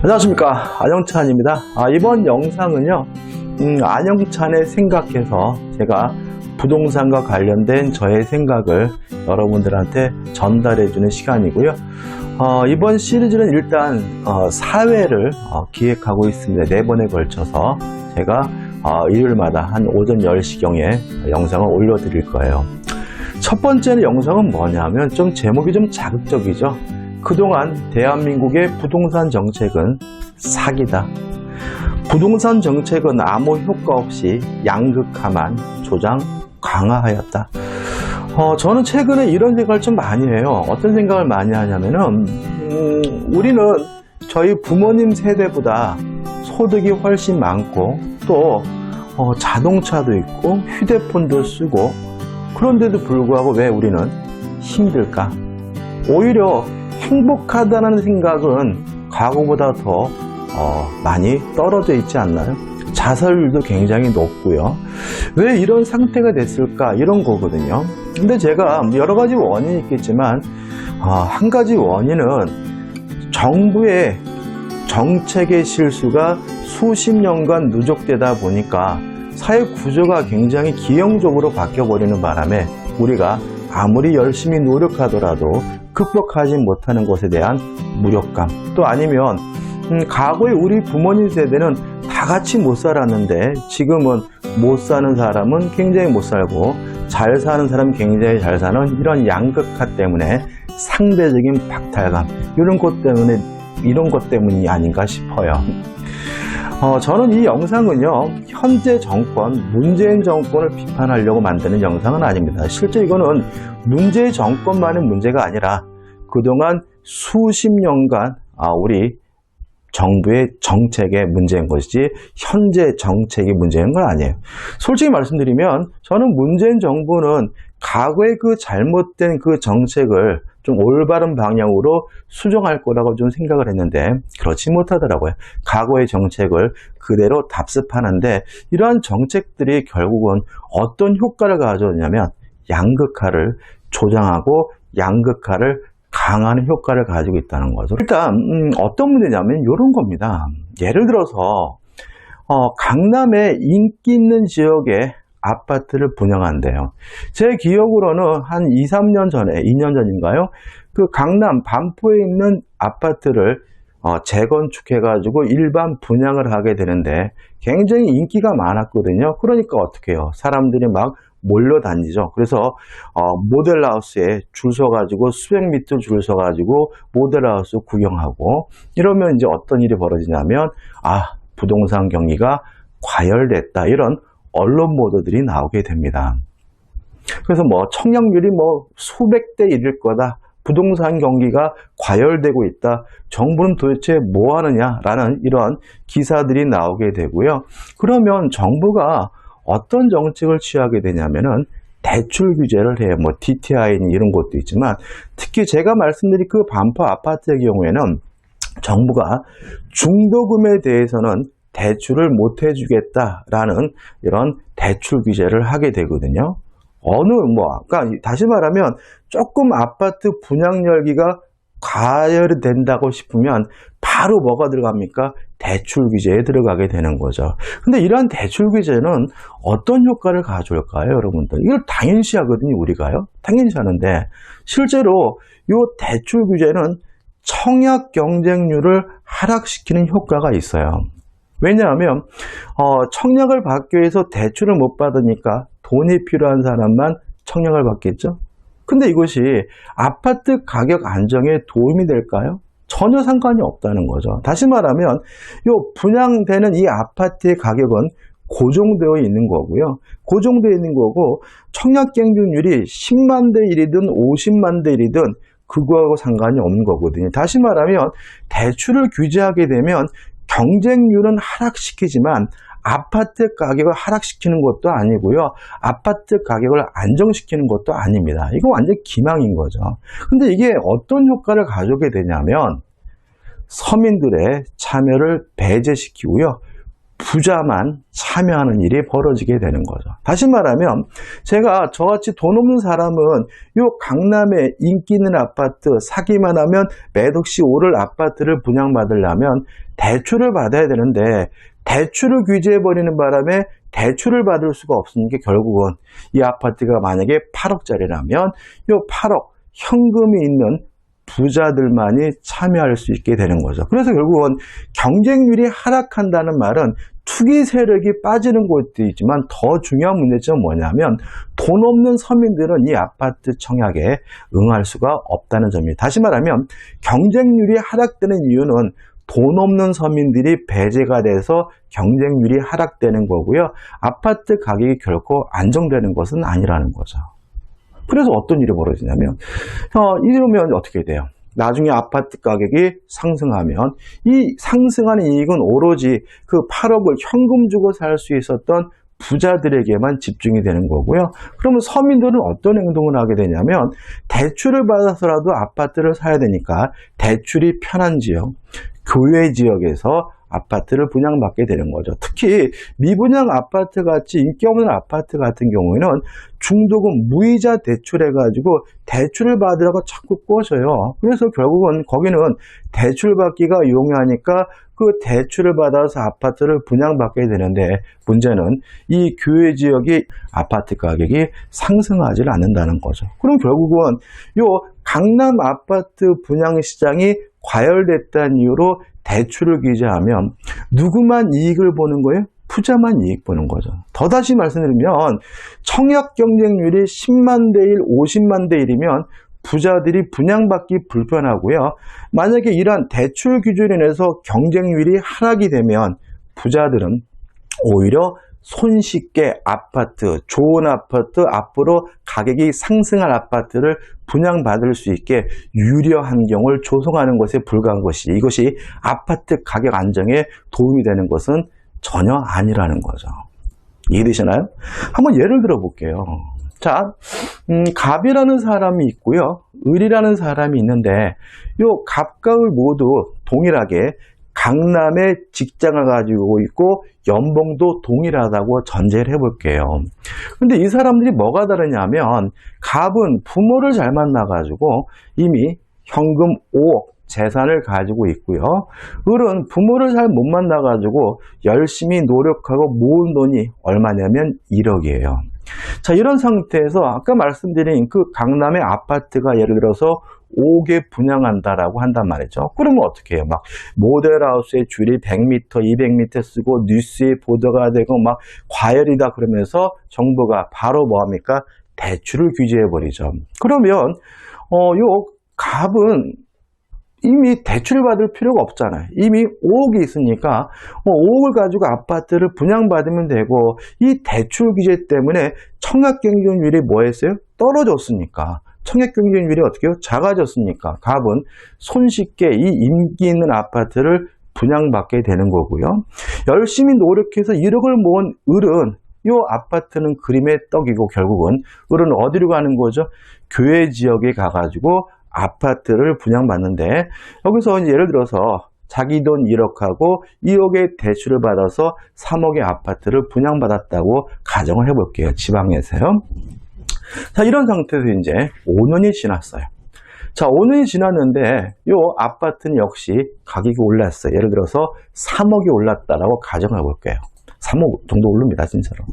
안녕하십니까, 안영찬입니다. 이번 영상은요, 안영찬의 생각해서 제가 부동산과 관련된 저의 생각을 여러분들한테 전달해주는 시간이고요. 이번 시리즈는 일단 4회를 기획하고 있습니다. 4번에 걸쳐서 제가 일요일마다 한 오전 10시경에 영상을 올려드릴 거예요. 첫 번째 영상은 뭐냐면 좀 제목이 좀 자극적이죠. 그동안 대한민국의 부동산 정책은 사기다. 부동산 정책은 아무 효과 없이 양극화만 조장 강화하였다. 저는 최근에 이런 생각을 좀 많이 해요. 어떤 생각을 많이 하냐면은 우리는 저희 부모님 세대보다 소득이 훨씬 많고 또 자동차도 있고 휴대폰도 쓰고 그런데도 불구하고 왜 우리는 힘들까? 오히려 행복하다는 생각은 과거보다 더 많이 떨어져 있지 않나요? 자살률도 굉장히 높고요. 왜 이런 상태가 됐을까? 이런 거거든요. 근데 제가 여러 가지 원인이 있겠지만 한 가지 원인은 정부의 정책의 실수가 수십 년간 누적되다 보니까 사회 구조가 굉장히 기형적으로 바뀌어버리는 바람에 우리가 아무리 열심히 노력하더라도 극복하지 못하는 것에 대한 무력감, 또 아니면 과거에 우리 부모님 세대는 다 같이 못 살았는데 지금은 못 사는 사람은 굉장히 못 살고 잘 사는 사람은 굉장히 잘 사는 이런 양극화 때문에 상대적인 박탈감, 이런 것 때문이 아닌가 싶어요. 저는 이 영상은요, 현재 정권, 문재인 정권을 비판하려고 만드는 영상은 아닙니다. 실제 이거는 문재인 정권만의 문제가 아니라 그동안 수십 년간 우리 정부의 정책의 문제인 것이지 현재 정책의 문제인 건 아니에요. 솔직히 말씀드리면 저는 문재인 정부는 과거의 그 잘못된 그 정책을 좀 올바른 방향으로 수정할 거라고 좀 생각을 했는데 그렇지 못하더라고요. 과거의 정책을 그대로 답습하는데 이러한 정책들이 결국은 어떤 효과를 가져오냐면 양극화를 조장하고 양극화를 강화하는 효과를 가지고 있다는 거죠. 일단 어떤 문제냐면 이런 겁니다. 예를 들어서 강남에 인기 있는 지역에 아파트를 분양한대요. 제 기억으로는 한 2년 전인가요? 그 강남 반포에 있는 아파트를 재건축해가지고 일반 분양을 하게 되는데 굉장히 인기가 많았거든요. 그러니까 어떻게 해요? 사람들이 막 몰려다니죠. 그래서 모델하우스에 줄 서가지고 수백 미터 줄 서가지고 모델하우스 구경하고 이러면 이제 어떤 일이 벌어지냐면 부동산 경기가 과열됐다 이런 언론 보도들이 나오게 됩니다. 그래서 청약률이 수백 대 1일 거다. 부동산 경기가 과열되고 있다. 정부는 도대체 뭐 하느냐라는 이런 기사들이 나오게 되고요. 그러면 정부가 어떤 정책을 취하게 되냐면은 대출 규제를 해요. DTI는 이런 것도 있지만 특히 제가 말씀드린 그 반포 아파트의 경우에는 정부가 중도금에 대해서는 대출을 못 해주겠다라는 이런 대출 규제를 하게 되거든요. 그러니까 다시 말하면 조금 아파트 분양 열기가 과열이 된다고 싶으면 바로 뭐가 들어갑니까? 대출 규제에 들어가게 되는 거죠. 근데 이러한 대출 규제는 어떤 효과를 가져올까요, 여러분들? 이걸 당연시 하거든요, 우리가요. 당연시 하는데 실제로 이 대출 규제는 청약 경쟁률을 하락시키는 효과가 있어요. 왜냐하면 청약을 받기 위해서 대출을 못 받으니까 돈이 필요한 사람만 청약을 받겠죠. 근데 이것이 아파트 가격 안정에 도움이 될까요? 전혀 상관이 없다는 거죠. 다시 말하면 분양되는 이 아파트의 가격은 고정되어 있는 거고요. 고정되어 있는 거고 청약 경쟁률이 10만 대 1이든 50만 대 1이든 그거하고 상관이 없는 거거든요. 다시 말하면 대출을 규제하게 되면 경쟁률은 하락시키지만 아파트 가격을 하락시키는 것도 아니고요. 아파트 가격을 안정시키는 것도 아닙니다. 이거 완전 기망인 거죠. 근데 이게 어떤 효과를 가져오게 되냐면 서민들의 참여를 배제시키고요. 부자만 참여하는 일이 벌어지게 되는 거죠. 다시 말하면 제가 저같이 돈 없는 사람은 요 강남에 인기 있는 아파트 사기만 하면 매덕시 오를 아파트를 분양받으려면 대출을 받아야 되는데 대출을 규제해버리는 바람에 대출을 받을 수가 없으니까 결국은 이 아파트가 만약에 8억짜리라면 요 8억 현금이 있는 부자들만이 참여할 수 있게 되는 거죠. 그래서 결국은 경쟁률이 하락한다는 말은 투기 세력이 빠지는 것도 있지만 더 중요한 문제점은 뭐냐면 돈 없는 서민들은 이 아파트 청약에 응할 수가 없다는 점입니다. 다시 말하면 경쟁률이 하락되는 이유는 돈 없는 서민들이 배제가 돼서 경쟁률이 하락되는 거고요. 아파트 가격이 결코 안정되는 것은 아니라는 거죠. 그래서 어떤 일이 벌어지냐면 이러면 어떻게 돼요? 나중에 아파트 가격이 상승하면 이 상승하는 이익은 오로지 그 8억을 현금 주고 살 수 있었던 부자들에게만 집중이 되는 거고요. 그러면 서민들은 어떤 행동을 하게 되냐면 대출을 받아서라도 아파트를 사야 되니까 대출이 편한 지역, 교외 지역에서 아파트를 분양받게 되는 거죠. 특히 미분양 아파트 같이 인기 없는 아파트 같은 경우에는 중도금 무이자 대출해가지고 대출을 받으라고 자꾸 꼬셔요. 그래서 결국은 거기는 대출받기가 용이하니까 그 대출을 받아서 아파트를 분양받게 되는데 문제는 이 교외 지역이 아파트 가격이 상승하지 않는다는 거죠. 그럼 결국은 요 강남 아파트 분양 시장이 과열됐다는 이유로 대출을 규제하면 누구만 이익을 보는 거예요? 부자만 이익 보는 거죠. 더다시 말씀드리면 청약 경쟁률이 10만 대 1, 50만 대 1이면 부자들이 분양받기 불편하고요. 만약에 이러한 대출 기준에 인해서 경쟁률이 하락이 되면 부자들은 오히려 손쉽게 아파트, 좋은 아파트, 앞으로 가격이 상승할 아파트를 분양받을 수 있게 유리한 환경을 조성하는 것에 불과한 것이 이것이 아파트 가격 안정에 도움이 되는 것은 전혀 아니라는 거죠. 이해되시나요? 한번 예를 들어 볼게요. 자, 갑이라는 사람이 있고요. 을이라는 사람이 있는데 요 갑과 을 모두 동일하게 강남에 직장을 가지고 있고 연봉도 동일하다고 전제를 해볼게요. 근데 이 사람들이 뭐가 다르냐면 갑은 부모를 잘 만나가지고 이미 현금 5억 재산을 가지고 있고요. 을은 부모를 잘 못 만나가지고 열심히 노력하고 모은 돈이 얼마냐면 1억이에요. 자, 이런 상태에서 아까 말씀드린 그 강남의 아파트가 예를 들어서 5개 분양한다라고 한단 말이죠. 그러면 어떻게 해요? 막 모델하우스의 줄이 100m, 200m 쓰고 뉴스에 보도가 되고 막 과열이다 그러면서 정부가 바로 뭐합니까? 대출을 규제해버리죠. 그러면 요 갑은 이미 대출을 받을 필요가 없잖아요. 이미 5억이 있으니까 5억을 가지고 아파트를 분양받으면 되고 이 대출 규제 때문에 청약 경쟁률이 뭐했어요? 떨어졌으니까. 청약 경쟁률이 어떻게 해요? 작아졌으니까 갑은 손쉽게 이 인기 있는 아파트를 분양받게 되는 거고요. 열심히 노력해서 1억을 모은 을은 이 아파트는 그림의 떡이고 결국은 을은 어디로 가는 거죠? 교외 지역에 가가지고 아파트를 분양받는데 여기서 이제 예를 들어서 자기 돈 1억하고 2억의 대출을 받아서 3억의 아파트를 분양받았다고 가정을 해볼게요. 지방에서요. 자, 이런 상태에서 이제 5년이 지났어요. 자, 5년이 지났는데 이 아파트는 역시 가격이 올랐어요. 예를 들어서 3억이 올랐다라고 가정해 볼게요. 3억 정도 오릅니다, 진짜로.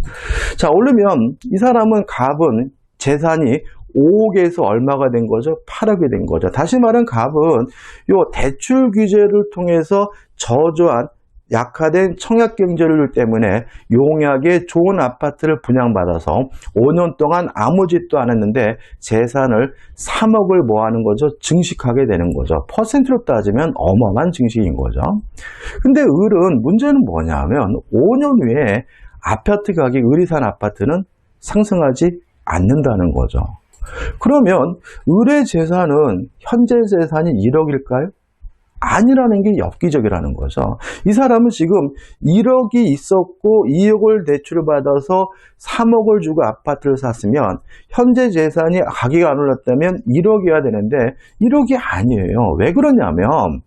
자, 오르면 이 사람은 갑은 재산이 5억에서 얼마가 된 거죠? 8억이 된 거죠. 다시 말하면 갑은 요 대출 규제를 통해서 저조한 약화된 청약 경쟁률 때문에 용이하게 좋은 아파트를 분양받아서 5년 동안 아무 짓도 안 했는데 재산을 3억을 뭐 하는 거죠? 증식하게 되는 거죠. 퍼센트로 따지면 어마어마한 증식인 거죠. 근데 을은 문제는 뭐냐면 5년 후에 아파트 가격, 을이 산 아파트는 상승하지 않는다는 거죠. 그러면 을의 재산은 현재 재산이 1억일까요? 아니라는 게 엽기적이라는 거죠. 이 사람은 지금 1억이 있었고 2억을 대출을 받아서 3억을 주고 아파트를 샀으면 현재 재산이 가격이 안 올랐다면 1억이어야 되는데 1억이 아니에요. 왜 그러냐면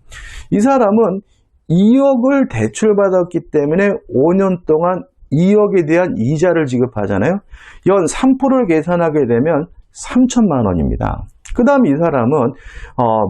이 사람은 2억을 대출받았기 때문에 5년 동안 2억에 대한 이자를 지급하잖아요. 연 3%를 계산하게 되면 3천만 원입니다. 그 다음 이 사람은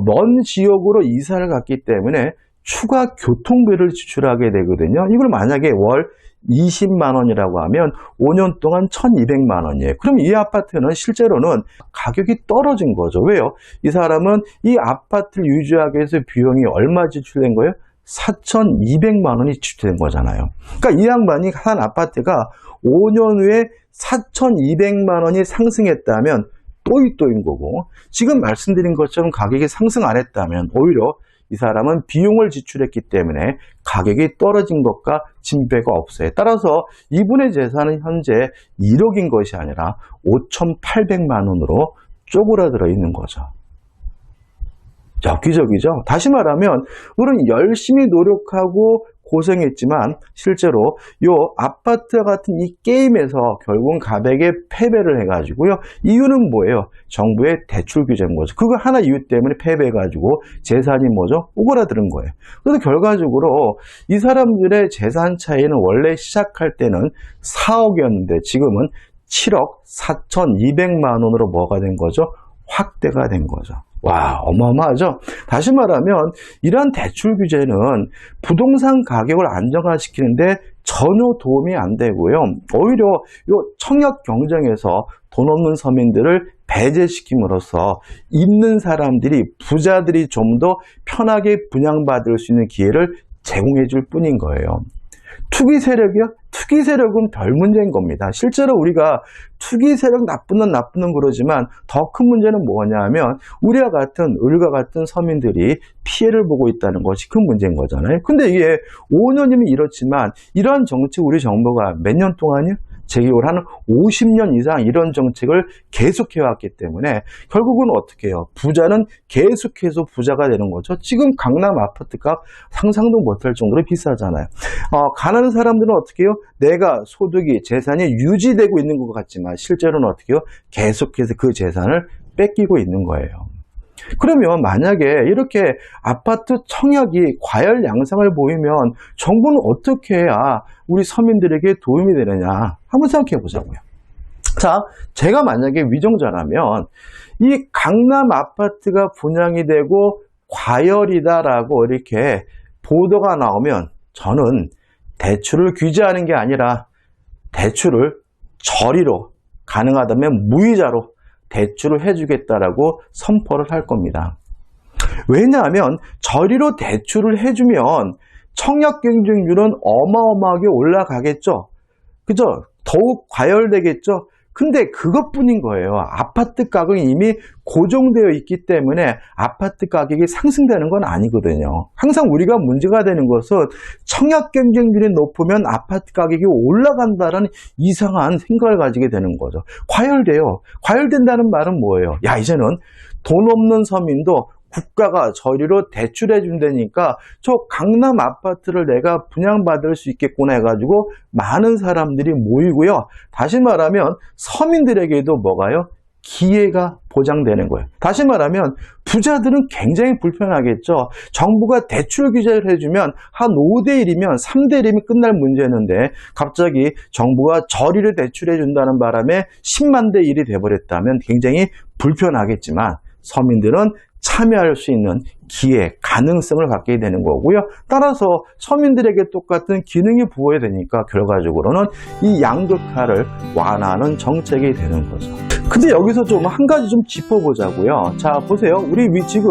먼 지역으로 이사를 갔기 때문에 추가 교통비를 지출하게 되거든요. 이걸 만약에 월 20만 원이라고 하면 5년 동안 1,200만 원이에요. 그럼 이 아파트는 실제로는 가격이 떨어진 거죠. 왜요? 이 사람은 이 아파트를 유지하기 위해서 비용이 얼마 지출된 거예요? 4,200만 원이 지출된 거잖아요. 그러니까 이 양반이 한 아파트가 5년 후에 4,200만 원이 상승했다면 또인 거고, 지금 말씀드린 것처럼 가격이 상승 안 했다면 오히려 이 사람은 비용을 지출했기 때문에 가격이 떨어진 것과 진배가 없어요. 따라서 이분의 재산은 현재 1억인 것이 아니라 5,800만 원으로 쪼그라들어 있는 거죠. 엽기적이죠. 다시 말하면 우리는 열심히 노력하고 고생했지만 실제로 이 아파트와 같은 이 게임에서 결국은 가백에 패배를 해가지고요. 이유는 뭐예요? 정부의 대출 규제인 거죠. 그거 하나 이유 때문에 패배해가지고 재산이 뭐죠? 오그라드는 거예요. 그래서 결과적으로 이 사람들의 재산 차이는 원래 시작할 때는 4억이었는데 지금은 7억 4,200만 원으로 뭐가 된 거죠? 확대가 된 거죠. 와, 어마어마하죠? 다시 말하면 이러한 대출 규제는 부동산 가격을 안정화시키는데 전혀 도움이 안 되고요. 오히려 이 청약 경쟁에서 돈 없는 서민들을 배제시킴으로써 있는 사람들이, 부자들이 좀 더 편하게 분양받을 수 있는 기회를 제공해 줄 뿐인 거예요. 투기 세력이요? 투기 세력은 별 문제인 겁니다. 실제로 우리가 투기 세력 나쁜 건 그러지만 더 큰 문제는 뭐냐 하면 우리와 같은 을과 같은 서민들이 피해를 보고 있다는 것이 큰 문제인 거잖아요. 근데 이게 5년이면 이렇지만 이러한 정책 우리 정부가 몇 년 동안이요? 제 기억으로 한 50년 이상 이런 정책을 계속해왔기 때문에 결국은 어떻게 해요? 부자는 계속해서 부자가 되는 거죠. 지금 강남 아파트값 상상도 못할 정도로 비싸잖아요. 가난한 사람들은 어떻게 해요? 내가 소득이, 재산이 유지되고 있는 것 같지만 실제로는 어떻게 해요? 계속해서 그 재산을 뺏기고 있는 거예요. 그러면 만약에 이렇게 아파트 청약이 과열 양상을 보이면 정부는 어떻게 해야 우리 서민들에게 도움이 되느냐 한번 생각해 보자고요. 자, 제가 만약에 위정자라면 이 강남 아파트가 분양이 되고 과열이다라고 이렇게 보도가 나오면 저는 대출을 규제하는 게 아니라 대출을 저리로, 가능하다면 무이자로 대출을 해주겠다라고 선포를 할 겁니다. 왜냐하면 저리로 대출을 해주면 청약 경쟁률은 어마어마하게 올라가겠죠. 그죠? 더욱 과열되겠죠. 근데 그것뿐인 거예요. 아파트 가격이 이미 고정되어 있기 때문에 아파트 가격이 상승되는 건 아니거든요. 항상 우리가 문제가 되는 것은 청약 경쟁률이 높으면 아파트 가격이 올라간다는 이상한 생각을 가지게 되는 거죠. 과열돼요. 과열된다는 말은 뭐예요? 야, 이제는 돈 없는 서민도 국가가 저리로 대출해 준다니까 저 강남 아파트를 내가 분양받을 수 있겠구나 해가지고 많은 사람들이 모이고요. 다시 말하면 서민들에게도 뭐가요? 기회가 보장되는 거예요. 다시 말하면 부자들은 굉장히 불편하겠죠. 정부가 대출 규제를 해주면 한 5대1이면 3대1이면 끝날 문제였는데 갑자기 정부가 저리로 대출해 준다는 바람에 10만 대 1이 돼버렸다면 굉장히 불편하겠지만 서민들은 참여할 수 있는 기회, 가능성을 갖게 되는 거고요. 따라서 서민들에게 똑같은 기능이 부여되니까 결과적으로는 이 양극화를 완화하는 정책이 되는 거죠. 근데 여기서 좀 한 가지 좀 짚어보자고요. 자, 보세요. 우리 지금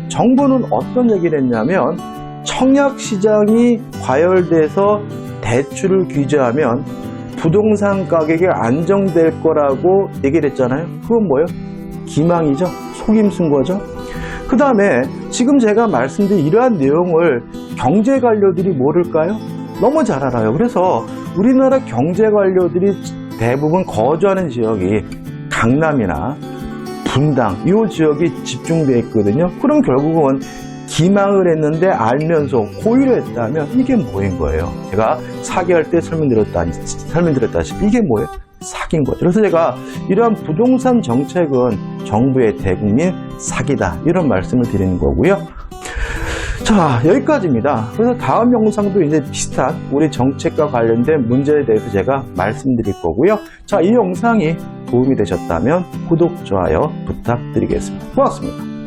정부는 어떤 얘기를 했냐면 청약시장이 과열돼서 대출을 규제하면 부동산 가격이 안정될 거라고 얘기를 했잖아요. 그건 뭐예요? 기망이죠. 속임수인 거죠. 그 다음에 지금 제가 말씀드린 이러한 내용을 경제관료들이 모를까요? 너무 잘 알아요. 그래서 우리나라 경제관료들이 대부분 거주하는 지역이 강남이나 분당 이 지역이 집중되어 있거든요. 그럼 결국은 기망을 했는데 알면서 고의를 했다면 이게 뭐인 거예요? 제가 사기할 때 설명드렸다시피 이게 뭐예요? 사기인 거죠. 그래서 제가 이러한 부동산 정책은 정부의 대국민 사기다 이런 말씀을 드리는 거고요. 자, 여기까지입니다. 그래서 다음 영상도 이제 비슷한 우리 정책과 관련된 문제에 대해서 제가 말씀드릴 거고요. 자, 이 영상이 도움이 되셨다면 구독, 좋아요 부탁드리겠습니다. 고맙습니다.